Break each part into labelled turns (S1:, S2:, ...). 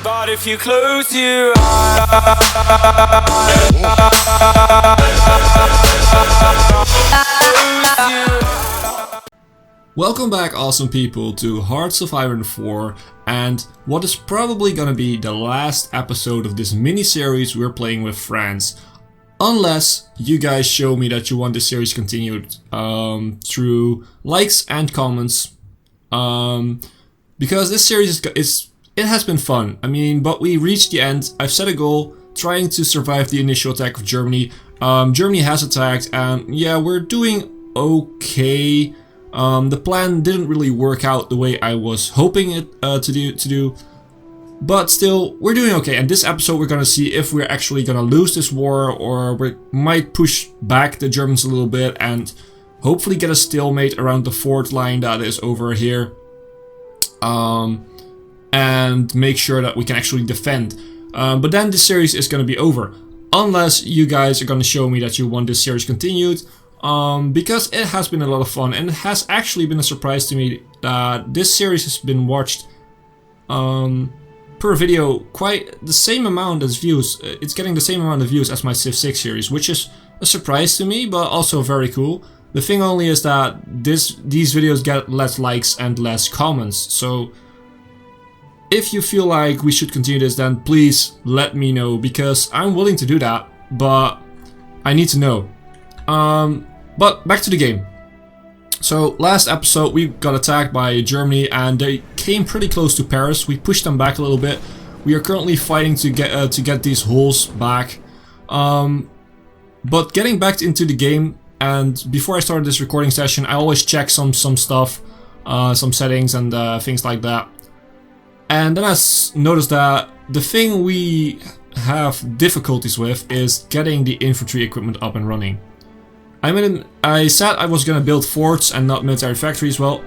S1: But if you close your eyes,
S2: welcome back, awesome people, to Hearts of Iron 4 and what is probably gonna be the last episode of this mini-series we're playing with friends. Unless you guys show me that you want this series continued through likes and comments. Because this series it has been fun. I mean, but we reached the end. I've set a goal, trying to survive the initial attack of Germany. Germany has attacked, and yeah, we're doing okay. The plan didn't really work out the way I was hoping it to do, but still, we're doing okay. And this episode, we're gonna see if we're actually gonna lose this war, or we might push back the Germans a little bit and hopefully get a stalemate around the fort line that is over here. And make sure that we can actually defend. But then this series is going to be over. Unless you guys are going to show me that you want this series continued. Because it has been a lot of fun. And it has actually been a surprise to me that this series has been watched per video quite the same amount as views. It's getting the same amount of views as my Civ 6 series. Which is a surprise to me, but also very cool. The thing only is that these videos get less likes and less comments. So if you feel like we should continue this, then please let me know, because I'm willing to do that, but I need to know. But back to the game. So last episode we got attacked by Germany and they came pretty close to Paris. We pushed them back a little bit. We are currently fighting to get these holes back. But getting back into the game, and before I started this recording session, I always check some stuff, some settings and things like that. And then I noticed that the thing we have difficulties with is getting the infantry equipment up and running. I said I was gonna build forts and not military factories. Well,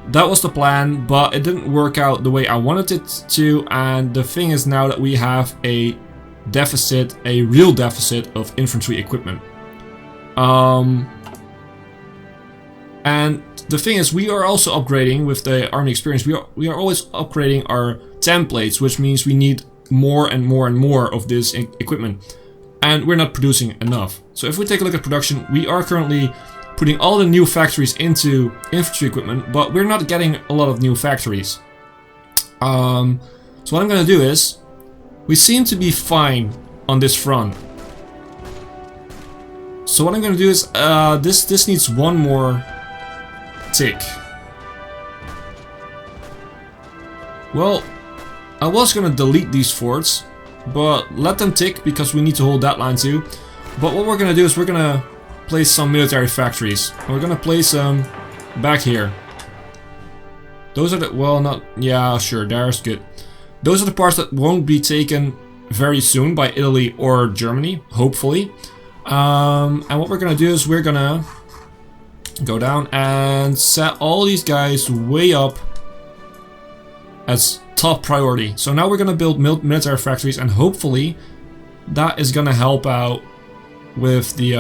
S2: that was the plan, but it didn't work out the way I wanted it to. And the thing is now that we have a deficit, a real deficit of infantry equipment. And the thing is, we are also upgrading with the army experience. We are always upgrading our templates, which means we need more and more and more of this equipment, and we're not producing enough. So if we take a look at production, we are currently putting all the new factories into infantry equipment, but we're not getting a lot of new factories. So what I'm gonna do is, we seem to be fine on this front. So what I'm gonna do is, this needs one more tick. Well, I was gonna delete these forts, but let them tick because we need to hold that line too. But what we're gonna do is we're gonna place some military factories. We're gonna place them back here. Those are the, well, not, yeah, sure, there's good. Those are the parts that won't be taken very soon by Italy or Germany, hopefully. And what we're gonna do is we're gonna go down and set all these guys way up as top priority. So now we're gonna build military factories, and hopefully that is gonna help out with the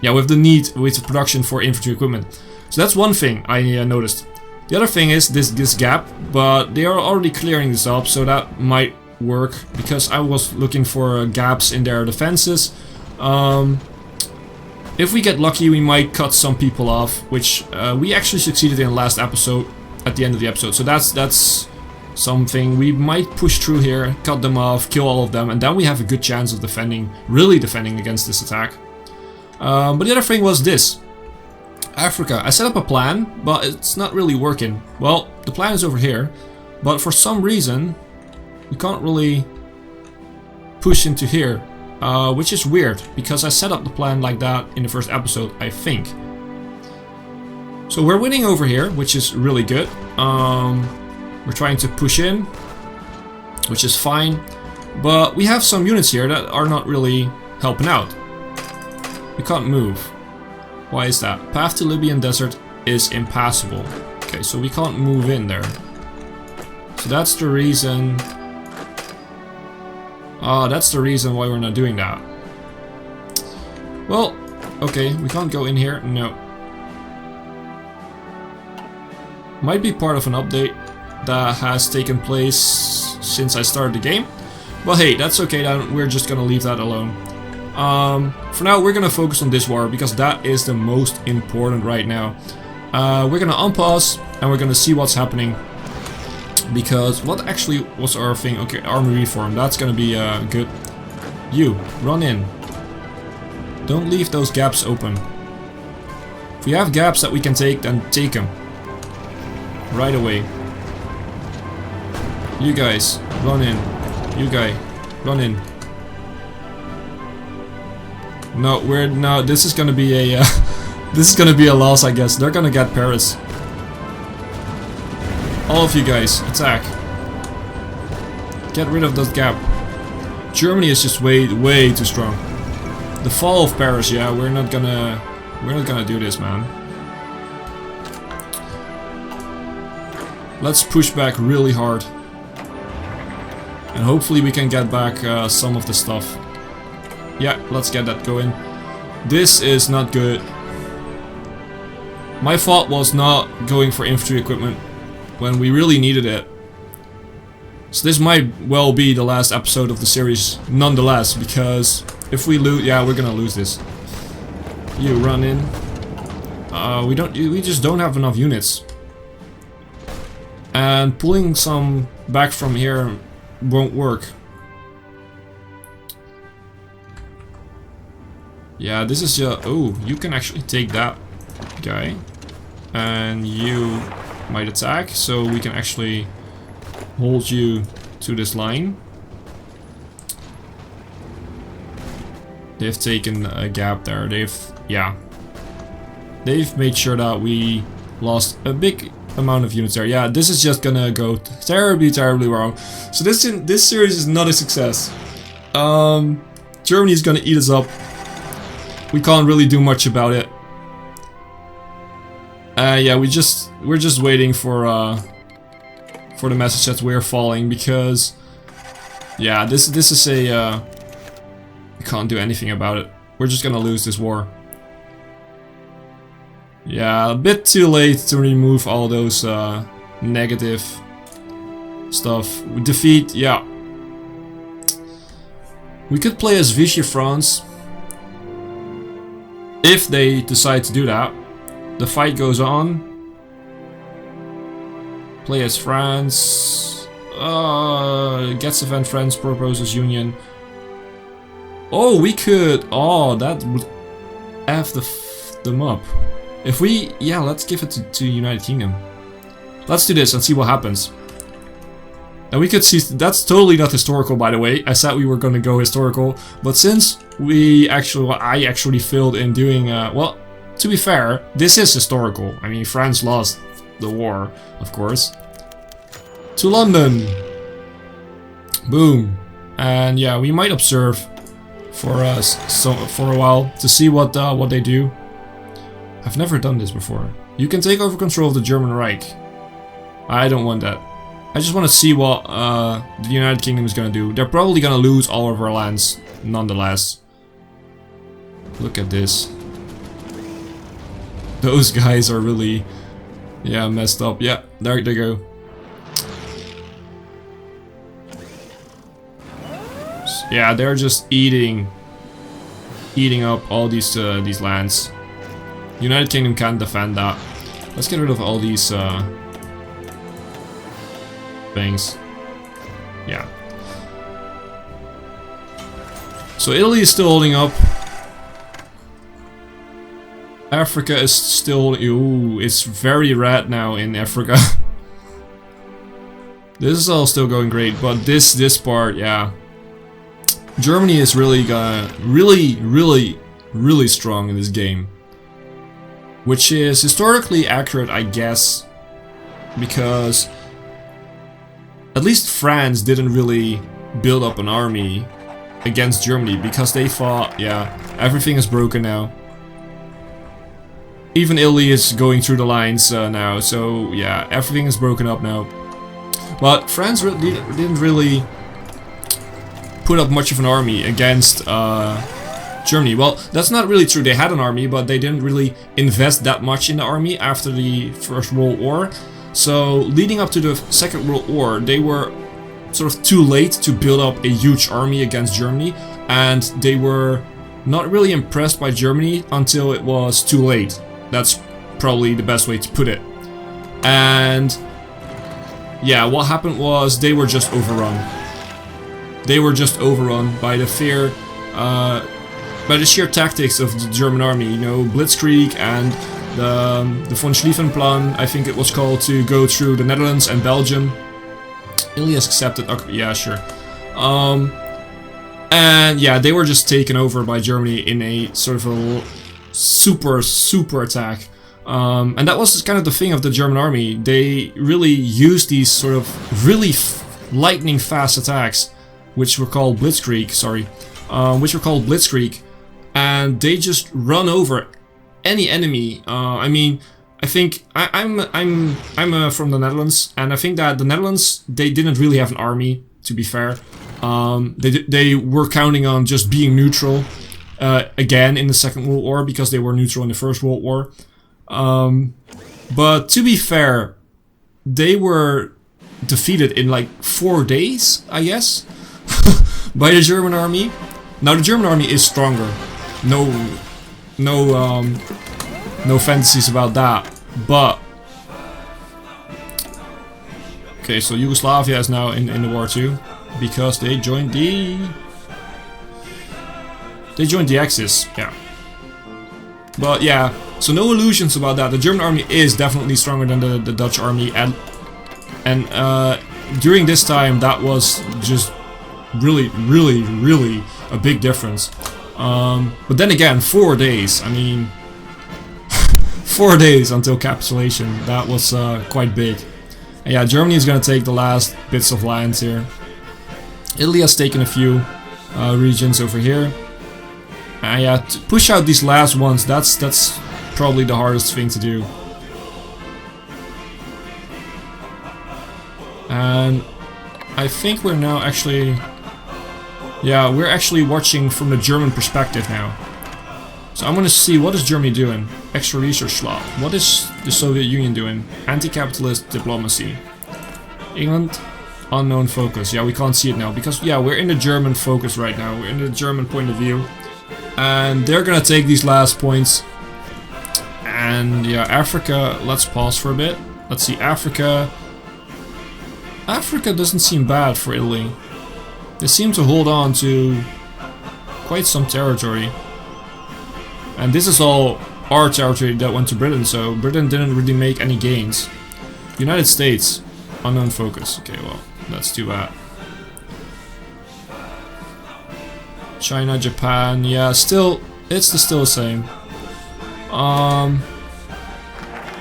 S2: with the production for infantry equipment. So that's one thing I noticed. The other thing is this gap, but they are already clearing this up, so that might work, because I was looking for gaps in their defenses. If we get lucky, we might cut some people off, which we actually succeeded in the last episode, at the end of the episode. So that's something we might push through here, cut them off, kill all of them, and then we have a good chance of defending, really defending against this attack. But the other thing was this. Africa. I set up a plan, but it's not really working. Well, the plan is over here, but for some reason, we can't really push into here. Which is weird, because I set up the plan like that in the first episode, I think. So we're winning over here, which is really good. We're trying to push in, which is fine. But we have some units here that are not really helping out. We can't move. Why is that? Path to Libyan desert is impassable. Okay, so we can't move in there. So that's the reason. That's the reason why we're not doing that. Well, okay, we can't go in here. No. Might be part of an update. that has taken place since I started the game. But hey, that's okay, then we're just gonna leave that alone. For now, we're gonna focus on this war because that is the most important right now. We're gonna unpause and we're gonna see what's happening. Because what actually was our thing? Okay, army reform. That's gonna be good. You, run in. Don't leave those gaps open. If we have gaps that we can take, then take them. Right away. You guys, run in. You guy, run in. No, this is gonna be a this is gonna be a loss, I guess. They're gonna get Paris. All of you guys, attack. Get rid of that gap. Germany is just way too strong. The fall of Paris, yeah, we're not gonna do this, man. Let's push back really hard. And hopefully we can get back some of the stuff. Yeah, let's get that going. This is not good. My fault was not going for infantry equipment when we really needed it. So this might well be the last episode of the series nonetheless, because if we lose, yeah, we're gonna lose this. You run in. We just don't have enough units. And pulling some back from here won't work. Yeah, this is oh, you can actually take that guy. And you might attack, so we can actually hold you to this line. They've taken a gap there. They've made sure that we lost a big amount of units there. Yeah, this is just gonna go terribly wrong. So this series is not a success. Germany is gonna eat us up. We can't really do much about it. Yeah, we're just waiting for the message that we're falling, because yeah, this is a we can't do anything about it. We're just gonna lose this war. Yeah, a bit too late to remove all those negative stuff. Defeat, yeah. We could play as Vichy France if they decide to do that. The fight goes on. Play as France. Gets event France, proposes union. Oh, we could. Oh, that would F them up. If we, yeah, let's give it to United Kingdom. Let's do this and see what happens. And we could see, that's totally not historical, by the way. I said we were going to go historical, but since I actually failed in doing, well, to be fair, this is historical. I mean, France lost the war, of course. To London. Boom. And yeah, we might observe for a while to see what they do. I've never done this before. You can take over control of the German Reich. I don't want that. I just want to see what the United Kingdom is going to do. They're probably going to lose all of our lands, nonetheless. Look at this. Those guys are really, yeah, messed up. Yeah, there they go. Yeah, they're just eating up all these lands. United Kingdom can't defend that. Let's get rid of all these things. Yeah. So Italy is still holding up. Africa is still... Ooh, it's very red now in Africa. This is all still going great, but this part, yeah. Germany is really really strong in this game. Which is historically accurate, I guess, because at least France didn't really build up an army against Germany, because they thought, yeah, everything is broken now. Even Italy is going through the lines now, so yeah, everything is broken up now. But France didn't really put up much of an army against Germany. Well, that's not really true. They had an army, but they didn't really invest that much in the army after the First World War. So leading up to the Second World War, they were sort of too late to build up a huge army against Germany, and they were not really impressed by Germany until it was too late. That's probably the best way to put it. And yeah, what happened was they were just overrun. They were just overrun by the fear, by the sheer tactics of the German army. You know, Blitzkrieg and the von Schlieffen-Plan, I think it was called, to go through the Netherlands and Belgium. Italy has accepted. Okay, yeah, sure. And yeah, they were just taken over by Germany in a sort of a super attack. And that was kind of the thing of the German army. They really used these sort of really lightning fast attacks, which were called Blitzkrieg, and they just run over any enemy. I mean, I think I'm from the Netherlands, and I think that the Netherlands, they didn't really have an army, to be fair. They were counting on just being neutral again in the Second World War, because they were neutral in the First World War. But to be fair, they were defeated in like 4 days, I guess, by the German army. Now the German army is stronger. No fantasies about that. But okay, so Yugoslavia is now in the war too, because they joined the Axis, yeah. But yeah, so no illusions about that. The German army is definitely stronger than the Dutch army, and during this time that was just really a big difference. But then again, 4 days, I mean 4 days until capitulation, that was quite big. And yeah, Germany is gonna take the last bits of lands here. Italy has taken a few regions over here. And yeah, to push out these last ones, that's probably the hardest thing to do. And I think we're now actually... yeah, we're actually watching from the German perspective now. So I'm gonna see, what is Germany doing? Extra research slot. What is the Soviet Union doing? Anti-capitalist diplomacy. England, unknown focus. Yeah, we can't see it now because, yeah, we're in the German focus right now. We're in the German point of view. And they're gonna take these last points. And yeah, Africa, let's pause for a bit. Let's see, Africa. Africa doesn't seem bad for Italy. They seem to hold on to quite some territory. And this is all our territory that went to Britain, so Britain didn't really make any gains. United States, unknown focus. Okay, well, that's too bad. China, Japan, yeah, still, it's still the same.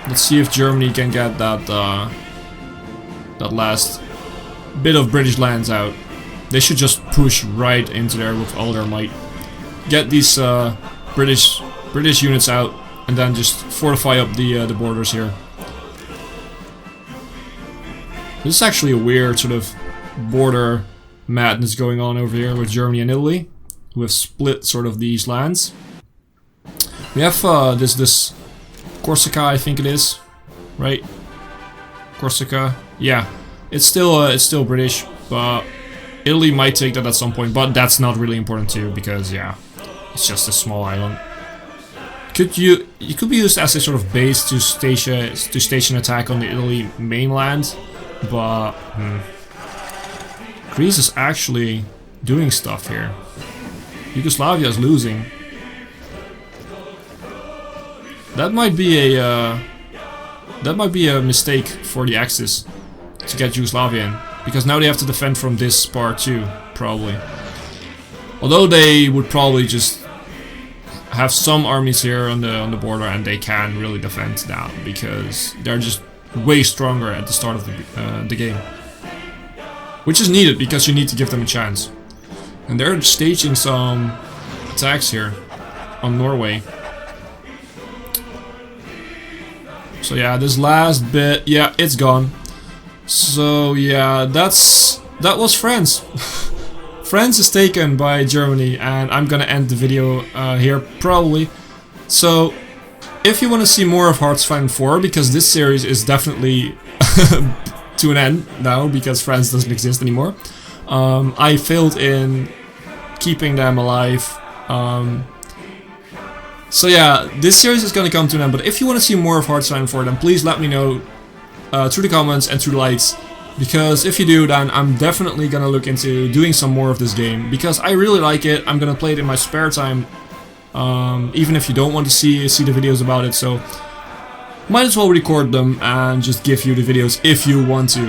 S2: Let's see if Germany can get that that last bit of British lands out. They should just push right into there with all their might. Get these British units out, and then just fortify up the borders here. This is actually a weird sort of border madness going on over here with Germany and Italy, who have split sort of these lands. We have this Corsica, I think it is, right? Corsica, yeah. It's still British, but Italy might take that at some point. But that's not really important too, because yeah, it's just a small island. You could be used as a sort of base to station attack on the Italy mainland, but Greece is actually doing stuff here. Yugoslavia is losing. That might be a mistake for the Axis to get Yugoslavia in, because now they have to defend from this part too, probably. Although they would probably just have some armies here on the border, and they can really defend that because they're just way stronger at the start of the game, which is needed because you need to give them a chance. And they're staging some attacks here on Norway. So yeah, this last bit, yeah, it's gone. So yeah, that was France. France is taken by Germany, and I'm gonna end the video here probably. So if you want to see more of Hearts of Iron 4, because this series is definitely to an end now because France doesn't exist anymore. I failed in keeping them alive. So yeah, this series is going to come to an end, but if you want to see more of Hearthstone 4, then please let me know through the comments and through the likes, because if you do, then I'm definitely going to look into doing some more of this game, because I really like it. I'm going to play it in my spare time, even if you don't want to see the videos about it, so might as well record them and just give you the videos if you want to.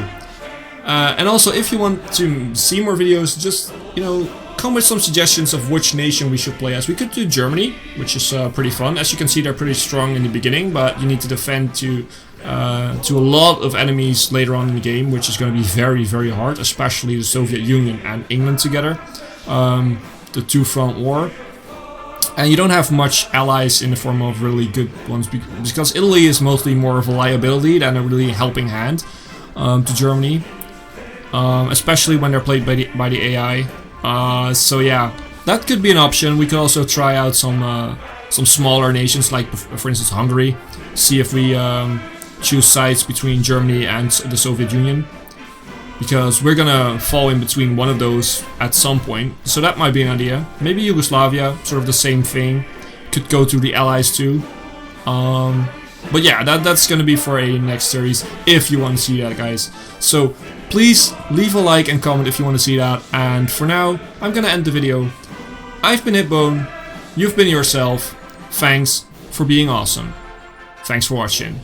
S2: And also, if you want to see more videos, just, you know, come with some suggestions of which nation we should play as. We could do Germany, which is pretty fun. As you can see, they're pretty strong in the beginning, but you need to defend to a lot of enemies later on in the game, which is going to be very, very hard, especially the Soviet Union and England together. The two-front war. And you don't have much allies in the form of really good ones, because Italy is mostly more of a liability than a really helping hand to Germany. Especially when they're played by the AI. So yeah, that could be an option. We could also try out some smaller nations, like for instance Hungary. See if we choose sides between Germany and the Soviet Union, because we're gonna fall in between one of those at some point. So that might be an idea. Maybe Yugoslavia, sort of the same thing. Could go to the Allies too. But yeah, that's gonna be for a next series if you want to see that, guys. So please leave a like and comment if you want to see that. And for now, I'm gonna end the video. I've been Hipbone. You've been yourself. Thanks for being awesome. Thanks for watching.